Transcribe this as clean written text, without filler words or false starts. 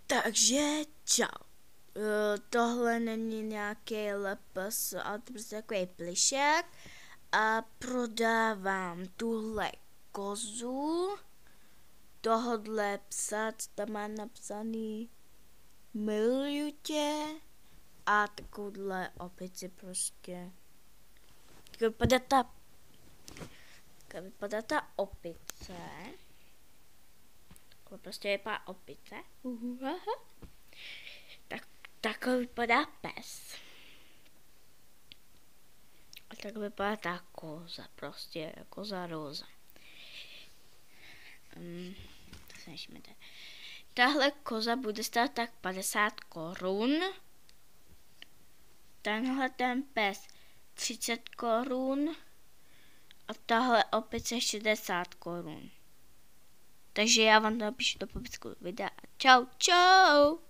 Takže čau. Tohle není nějaký lepes, ale to prostě takový plišák. A prodávám tuhle kozu, tohodle psa, co tam má napsaný miluju tě, a takovouhle opici prostě. Tak vypadá ta opice. Takhle prostě vypadá opice. Takhle vypadá pes. A tak vypadá ta koza, prostě koza roza. Tahle koza bude stát tak 50 korun. Tenhle ten pes 30 korun. A tahle opice 60 korun. Takže já vám to napíšu do popisku videa. Čau, čau!